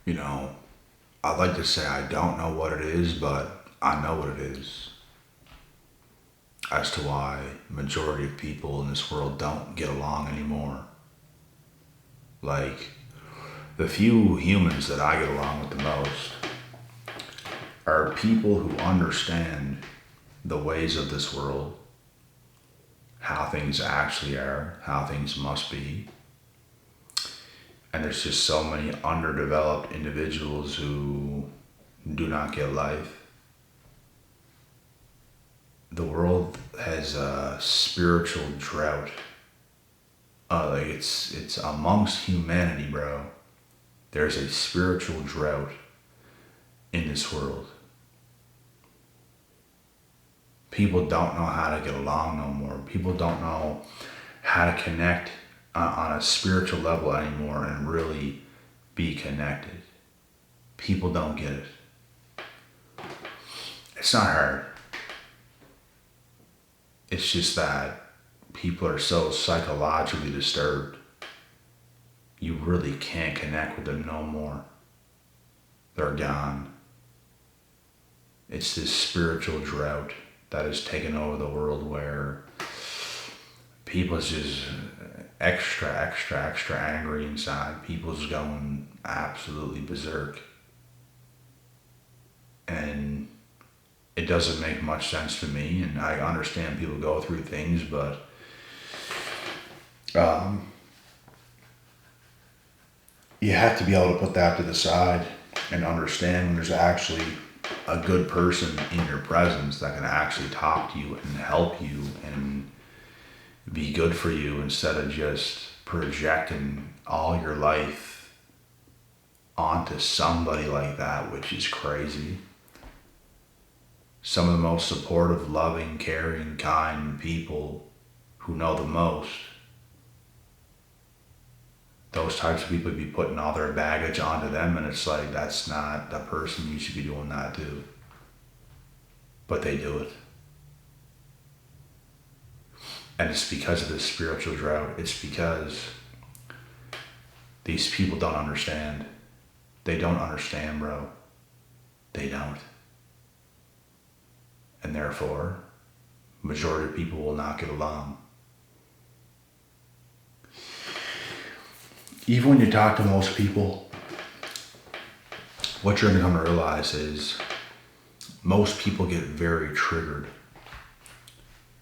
You know, I'd like to say I don't know what it is, but I know what it is as to why majority of people in this world don't get along anymore. Like, the few humans that I get along with the most are people who understand the ways of this world, how things actually are, how things must be. And there's just so many underdeveloped individuals who do not get life. The world has a spiritual drought. Like it's amongst humanity, bro. There's a spiritual drought in this world. People don't know how to get along no more. People don't know how to connect on a spiritual level anymore and really be connected. People don't get it. It's not hard. It's just that people are so psychologically disturbed. You really can't connect with them no more. They're gone. It's this spiritual drought that has taken over the world where people's just extra angry inside. People's going absolutely berserk. And it doesn't make much sense to me, and I understand people go through things, but you have to be able to put that to the side and understand when there's actually a good person in your presence that can actually talk to you and help you and be good for you instead of just projecting all your life onto somebody like that, which is crazy. Some of the most supportive, loving, caring, kind people who know the most, those types of people be putting all their baggage onto them, and it's like, that's not the person you should be doing that to. But they do it. And it's because of this spiritual drought. It's because these people don't understand. They don't understand, bro. They don't. And therefore, majority of people will not get along. Even when you talk to most people, what you're going to come to realize is most people get very triggered.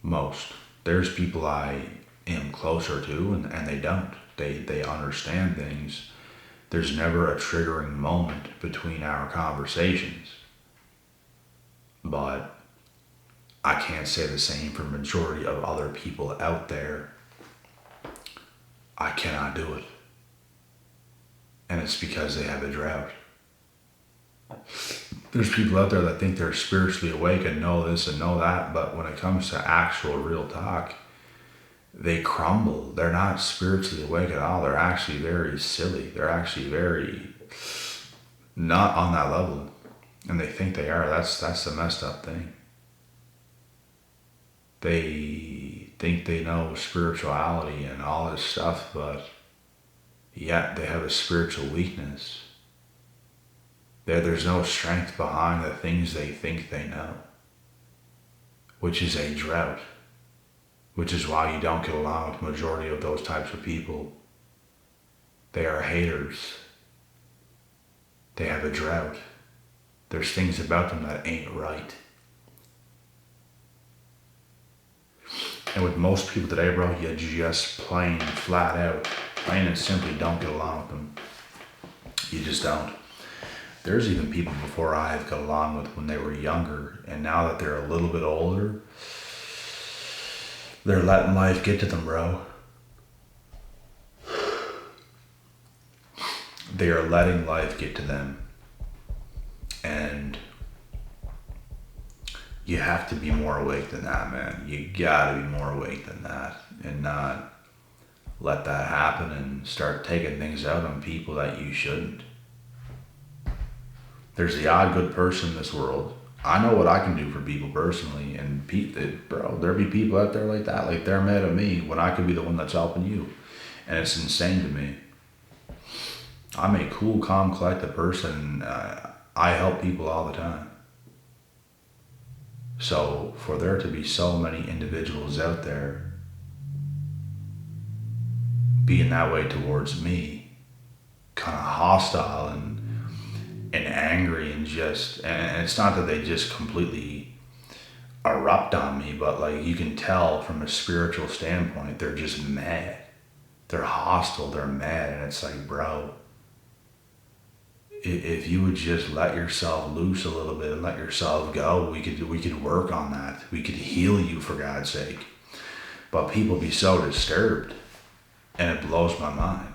Most. There's people I am closer to and they don't. They understand things. There's never a triggering moment between our conversations. But I can't say the same for majority of other people out there. I cannot do it. And it's because they have a drought. There's people out there that think they're spiritually awake and know this and know that, but when it comes to actual real talk, they crumble. They're not spiritually awake at all. They're actually very silly. They're actually very not on that level. And they think they are. That's the messed up thing. They think they know spirituality and all this stuff, but yet they have a spiritual weakness. There's no strength behind the things they think they know, which is a drought, which is why you don't get along with the majority of those types of people. They are haters. They have a drought. There's things about them that ain't right. And with most people today, bro, you just plain flat out, plain and simply don't get along with them. You just don't. There's even people before I have got along with when they were younger, and now that they're a little bit older, they're letting life get to them, bro. They are letting life get to them. And you have to be more awake than that, man. You gotta be more awake than that and not let that happen and start taking things out on people that you shouldn't. There's the odd good person in this world. I know what I can do for people personally, and bro, there be people out there like that, like they're mad at me when I could be the one that's helping you, and it's insane to me. I'm a cool, calm, collected person. I help people all the time. So for there to be so many individuals out there being that way towards me, kind of hostile and angry and it's not that they just completely erupt on me, but like you can tell from a spiritual standpoint, they're just mad. They're hostile, they're mad, and it's like, bro, if you would just let yourself loose a little bit and let yourself go, we could work on that. We could heal you, for God's sake. But people be so disturbed, and it blows my mind.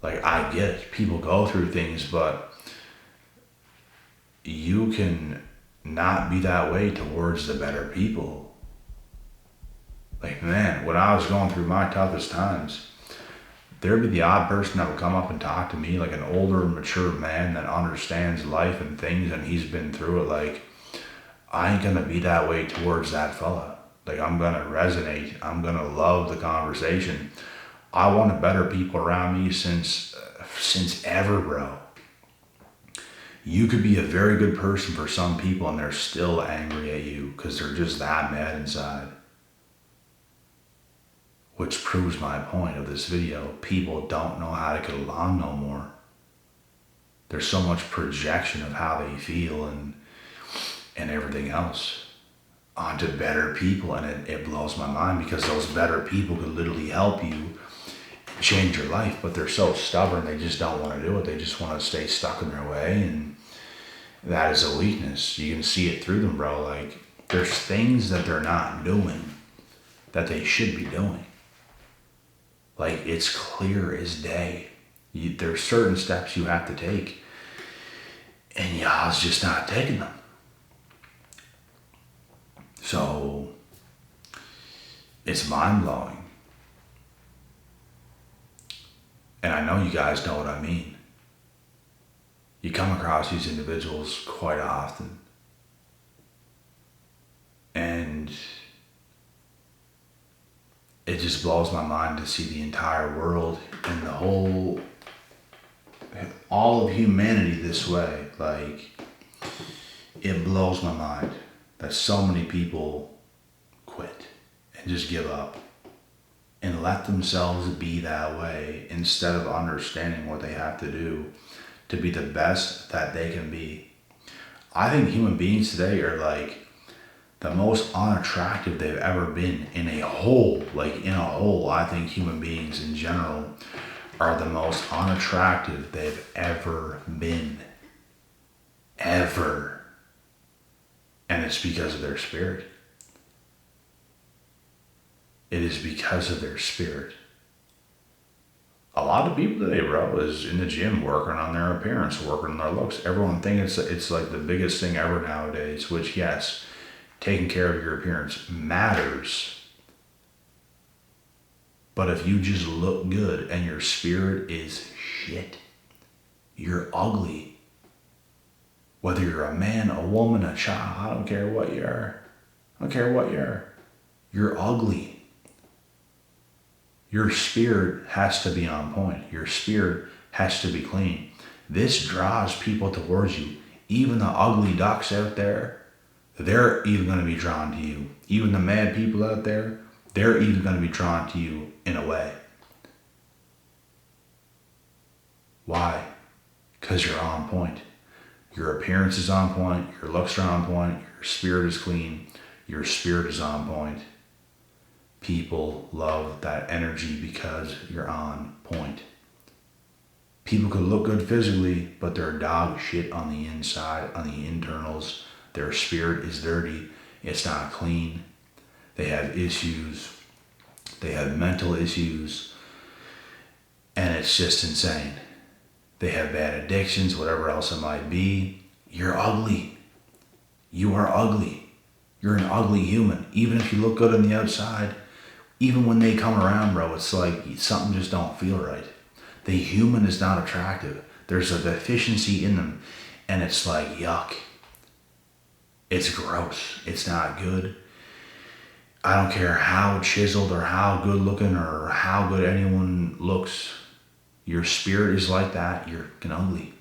Like, I get it. People go through things, but you can not be that way towards the better people. Like, man, when I was going through my toughest times, there'd be the odd person that would come up and talk to me, like an older, mature man that understands life and things, and he's been through it. Like, I ain't gonna be that way towards that fella. Like, I'm gonna resonate. I'm gonna love the conversation. I wanted better people around me since ever, bro. You could be a very good person for some people, and they're still angry at you because they're just that mad inside. Which proves my point of this video. People don't know how to get along no more. There's so much projection of how they feel and everything else onto better people, and it blows my mind because those better people could literally help you change your life, but they're so stubborn, they just don't want to do it. They just want to stay stuck in their way, and that is a weakness. You can see it through them, bro. Like, there's things that they're not doing that they should be doing. Like, it's clear as day. There's certain steps you have to take, and y'all's just not taking them. So, it's mind-blowing. And I know you guys know what I mean. You come across these individuals quite often. And it just blows my mind to see the entire world and all of humanity this way. Like, it blows my mind that so many people quit and just give up and let themselves be that way instead of understanding what they have to do to be the best that they can be. I think human beings today are like the most unattractive they've ever been in a whole. Like, in a whole, I think human beings in general are the most unattractive they've ever been. Ever. And it's because of their spirit. It is because of their spirit. A lot of people today, bro, is in the gym working on their appearance, working on their looks. Everyone thinks it's like the biggest thing ever nowadays, which, yes, taking care of your appearance matters. But if you just look good and your spirit is shit, you're ugly. Whether you're a man, a woman, a child, I don't care what you are. I don't care what you are. You're ugly. Your spirit has to be on point. Your spirit has to be clean. This draws people towards you. Even the ugly ducks out there, they're even going to be drawn to you. Even the mad people out there, they're even going to be drawn to you in a way. Why? Because you're on point. Your appearance is on point. Your looks are on point. Your spirit is clean. Your spirit is on point. People love that energy because you're on point. People could look good physically, but they're dog shit on the inside, on the internals. Their spirit is dirty. It's not clean. They have issues. They have mental issues. And it's just insane. They have bad addictions, whatever else it might be. You're ugly. You are ugly. You're an ugly human. Even if you look good on the outside, even when they come around, bro, it's like something just don't feel right. The human is not attractive. There's a deficiency in them, and it's like, yuck. It's gross. It's not good. I don't care how chiseled or how good looking or how good anyone looks. Your spirit is like that, you're fucking ugly.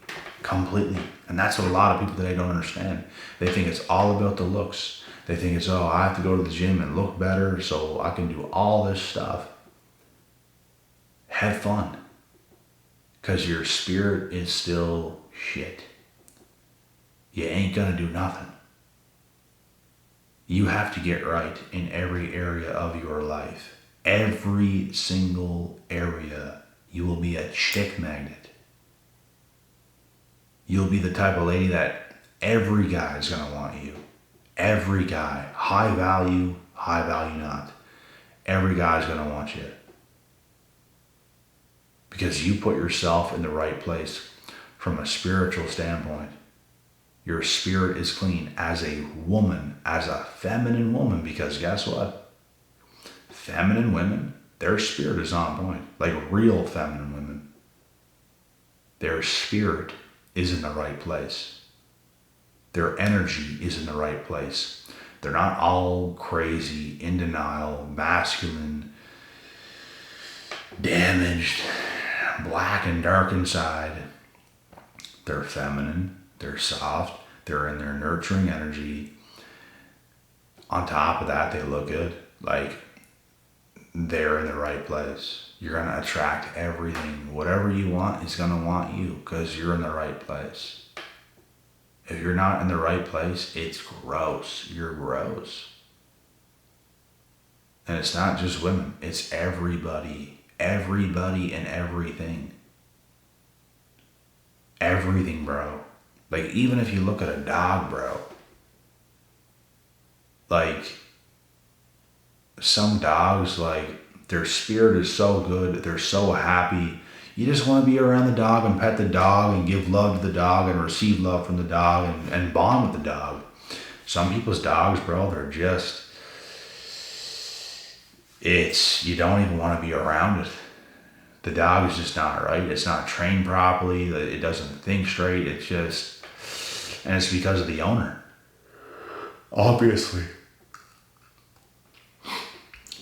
Completely. And that's what a lot of people today don't understand. They think it's all about the looks. They think it's, oh, I have to go to the gym and look better so I can do all this stuff. Have fun. Because your spirit is still shit. You ain't gonna do nothing. You have to get right in every area of your life. Every single area. You will be a chick magnet. You'll be the type of lady that every guy is gonna want you. Every guy. High value not. Every guy's gonna want you. Because you put yourself in the right place from a spiritual standpoint. Your spirit is clean as a woman, as a feminine woman, because guess what? Feminine women, their spirit is on point. Like real feminine women. Their spirit is in the right place. Their energy is in the right place. They're not all crazy, in denial, masculine, damaged, black and dark inside. They're feminine, they're soft, they're in their nurturing energy. On top of that, they look good. Like they're in the right place. You're going to attract everything. Whatever you want is going to want you because you're in the right place. If you're not in the right place, it's gross. You're gross. And it's not just women. It's everybody. Everybody and everything. Everything, bro. Like, even if you look at a dog, bro. Like, some dogs, like, their spirit is so good. They're so happy. You just want to be around the dog and pet the dog and give love to the dog and receive love from the dog and bond with the dog. Some people's dogs, bro, they're just, you don't even want to be around it. The dog is just not right. It's not trained properly. It doesn't think straight. It's just, and it's because of the owner. Obviously.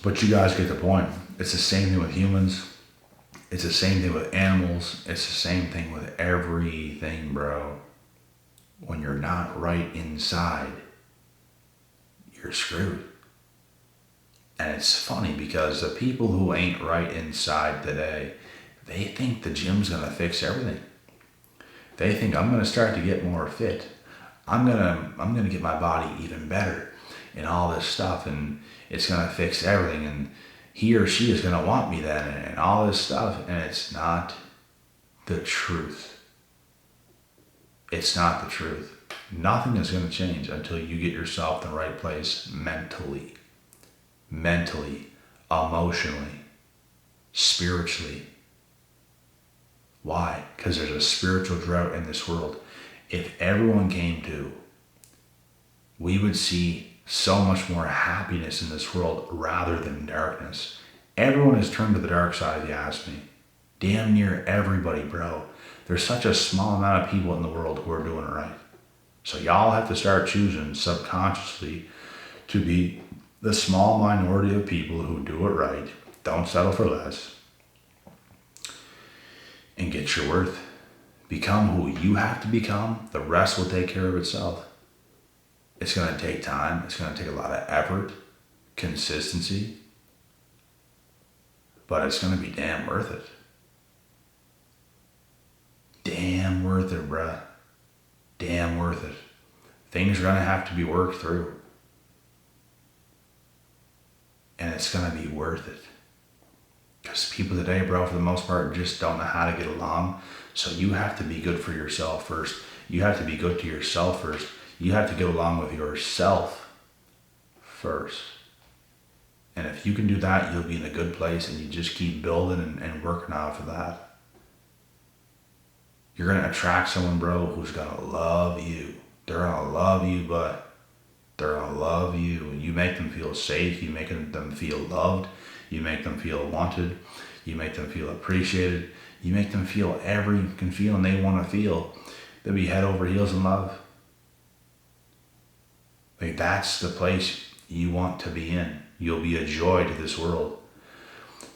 But you guys get the point. It's the same thing with humans. It's the same thing with animals. It's the same thing with everything, bro. When you're not right inside, you're screwed. And it's funny because the people who ain't right inside today, they think the gym's gonna fix everything. They think I'm gonna start to get more fit. I'm gonna get my body even better and all this stuff, and it's gonna fix everything, and he or she is gonna want me then, and all this stuff, and it's not the truth. It's not the truth. Nothing is gonna change until you get yourself in the right place mentally, emotionally, spiritually. Why? Because there's a spiritual drought in this world. If everyone came to, we would see so much more happiness in this world rather than darkness. Everyone has turned to the dark side, if you ask me. Damn near everybody, bro. There's such a small amount of people in the world who are doing it right. So y'all have to start choosing subconsciously to be the small minority of people who do it right, don't settle for less, and get your worth. Become who you have to become. The rest will take care of itself. It's going to take time. It's going to take a lot of effort, consistency, but it's going to be damn worth it. Damn worth it, bruh. Damn worth it. Things are going to have to be worked through. And it's going to be worth it. Because people today, bro, for the most part, just don't know how to get along. So you have to be good for yourself first. You have to be good to yourself first. You have to get along with yourself first. And if you can do that, you'll be in a good place, and you just keep building and working off of that. You're going to attract someone, bro, who's going to love you. They're going to love you, but they're going to love you. You make them feel safe. You make them feel loved. You make them feel wanted. You make them feel appreciated. You make them feel every feeling they want to feel. They'll be head over heels in love. Like, that's the place you want to be in. You'll be a joy to this world.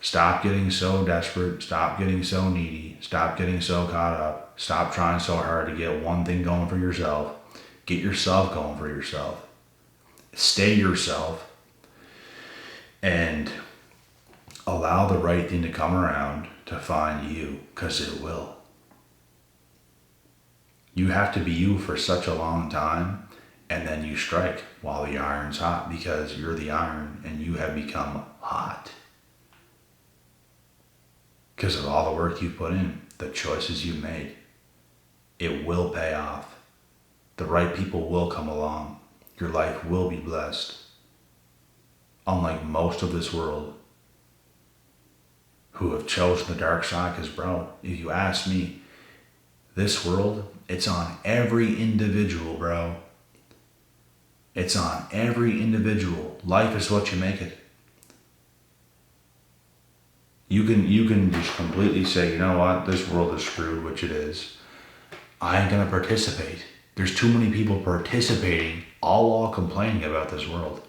Stop getting so desperate. Stop getting so needy. Stop getting so caught up. Stop trying so hard to get one thing going for yourself. Get yourself going for yourself. Stay yourself. And allow the right thing to come around to find you, because it will. You have to be you for such a long time, and then you strike while the iron's hot, because you're the iron and you have become hot. Because of all the work you put in, the choices you made. It will pay off. The right people will come along. Your life will be blessed. Unlike most of this world who have chosen the dark side, because bro, if you ask me, this world, it's on every individual, bro. It's on every individual. Life is what you make it. You can just completely say, you know what, this world is screwed, which it is. I ain't gonna participate. There's too many people participating, all while complaining about this world.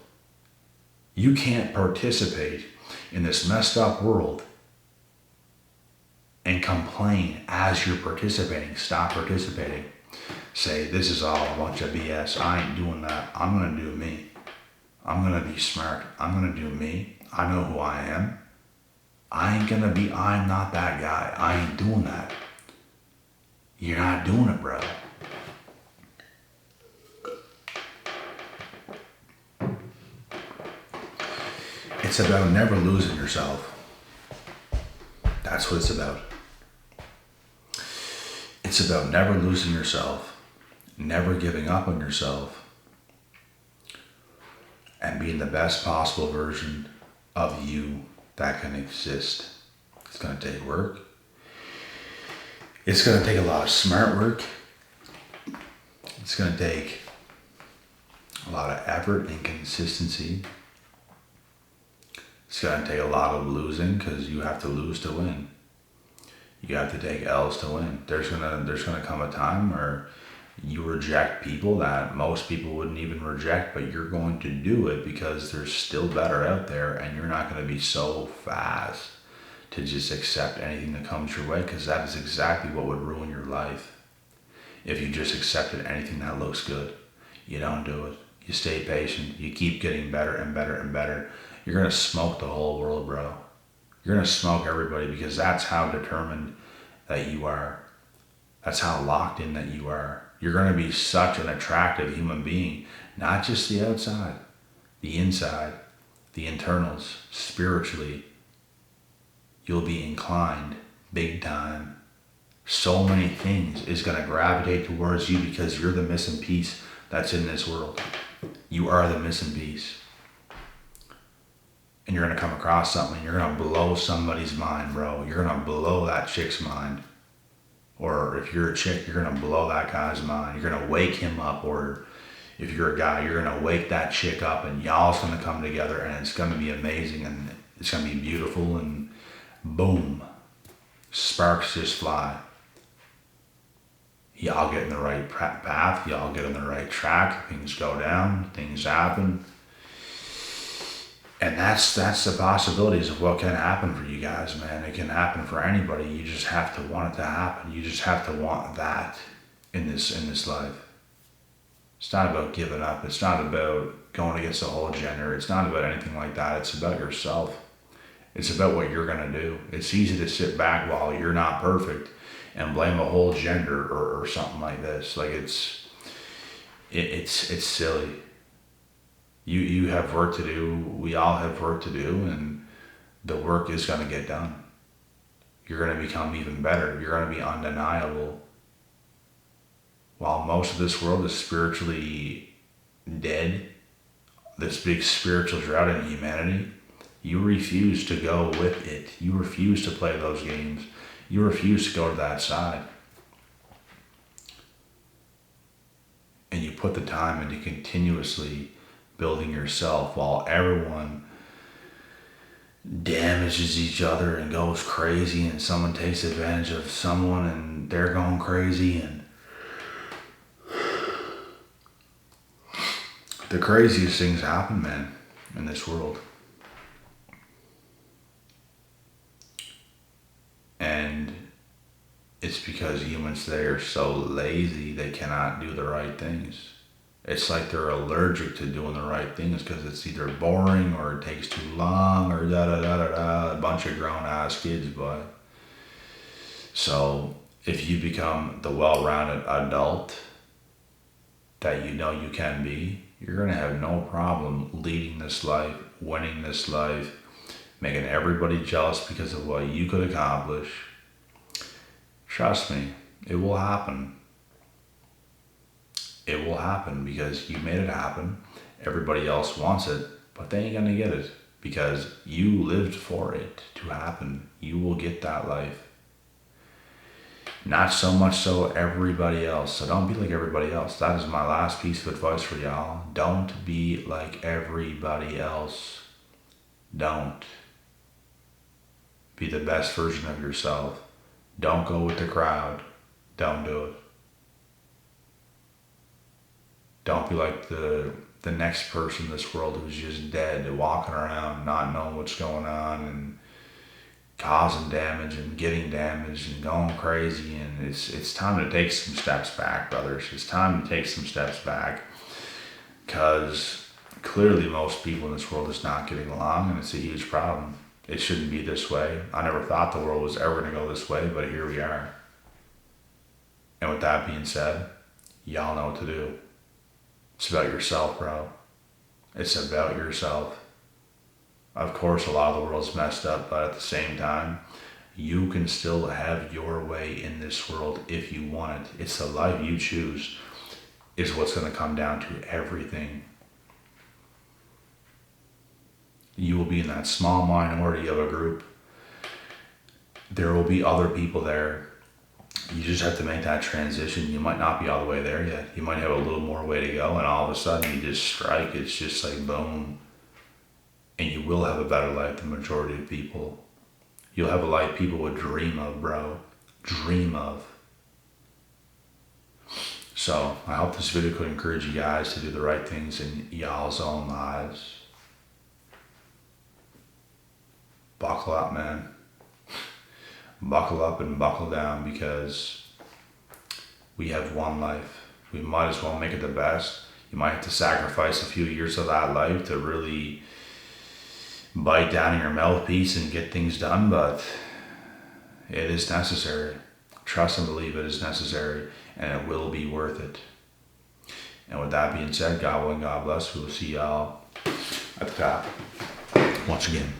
You can't participate in this messed up world and complain as you're participating. Stop participating. Say, this is all a bunch of BS. I ain't doing that. I'm gonna do me. I'm gonna be smart. I'm gonna do me. I know who I am. I'm not that guy. I ain't doing that. You're not doing it, bro. It's about never losing yourself. That's what it's about. It's about never losing yourself, never giving up on yourself, and being the best possible version of you that can exist. It's going to take work. It's going to take a lot of smart work. It's going to take a lot of effort and consistency. It's going to take a lot of losing, because you have to lose to win. You have to take L's to win. There's gonna come a time where you reject people that most people wouldn't even reject, but you're going to do it because there's still better out there, and you're not going to be so fast to just accept anything that comes your way, because that is exactly what would ruin your life. If you just accepted anything that looks good, you don't do it. You stay patient. You keep getting better and better and better. You're going to smoke the whole world, bro. You're going to smoke everybody, because that's how determined that you are. That's how locked in that you are. You're going to be such an attractive human being, not just the outside, the inside, the internals, spiritually. You'll be inclined big time. So many things is going to gravitate towards you, because you're the missing piece that's in this world. You are the missing piece. And you're going to come across something, and you're going to blow somebody's mind, bro. You're going to blow that chick's mind. Or if you're a chick, you're going to blow that guy's mind. You're going to wake him up. Or if you're a guy, you're going to wake that chick up, and y'all's going to come together, and it's going to be amazing, and it's going to be beautiful, and boom, sparks just fly. Y'all get in the right path. Y'all get on the right track. Things go down. Things happen. And that's the possibilities of what can happen for you guys, man. It can happen for anybody. You just have to want it to happen. You just have to want that in this life. It's not about giving up. It's not about going against the whole gender. It's not about anything like that. It's about yourself. It's about what you're gonna do. It's easy to sit back while you're not perfect and blame a whole gender or something like this. Like it's silly. You have work to do. We all have work to do, and the work is going to get done. You're going to become even better. You're going to be undeniable. While most of this world is spiritually dead, this big spiritual drought in humanity, you refuse to go with it. You refuse to play those games. You refuse to go to that side. And you put the time into continuously building yourself, while everyone damages each other and goes crazy, and someone takes advantage of someone and they're going crazy, and the craziest things happen, man, in this world. It's because humans today are so lazy they cannot do the right things. It's like they're allergic to doing the right things because it's either boring or it takes too long or da da da da da. A bunch of grown ass kids, but so if you become the well rounded adult that you know you can be, you're gonna have no problem leading this life, winning this life, making everybody jealous because of what you could accomplish. Trust me, it will happen. It will happen because you made it happen. Everybody else wants it, but they ain't gonna get it because you lived for it to happen. You will get that life. Not so much so everybody else. So don't be like everybody else. That is my last piece of advice for y'all. Don't be like everybody else. Don't. Be the best version of yourself. Don't go with the crowd. Don't do it. Don't be like the next person in this world who's just dead, walking around, not knowing what's going on and causing damage and getting damaged and going crazy. And it's time to take some steps back, brothers. It's time to take some steps back because clearly most people in this world is not getting along, and it's a huge problem. It shouldn't be this way. I never thought the world was ever going to go this way, but here we are. And with that being said, y'all know what to do. It's about yourself, bro. It's about yourself. Of course, a lot of the world's messed up, but at the same time, you can still have your way in this world if you want it. It's the life you choose is what's going to come down to everything. You will be in that small minority of a group. There will be other people there. You just have to make that transition. You might not be all the way there yet. You might have a little more way to go, and all of a sudden you just strike. It's just like boom. And you will have a better life than the majority of people. You'll have a life people would dream of, bro. Dream of. So I hope this video could encourage you guys to do the right things in y'all's own lives. Buckle up, man. Buckle up and buckle down because we have one life. We might as well make it the best. You might have to sacrifice a few years of that life to really bite down in your mouthpiece and get things done, but it is necessary. Trust and believe it is necessary, and it will be worth it. And with that being said, God willing, God bless. We will see y'all at the top once again.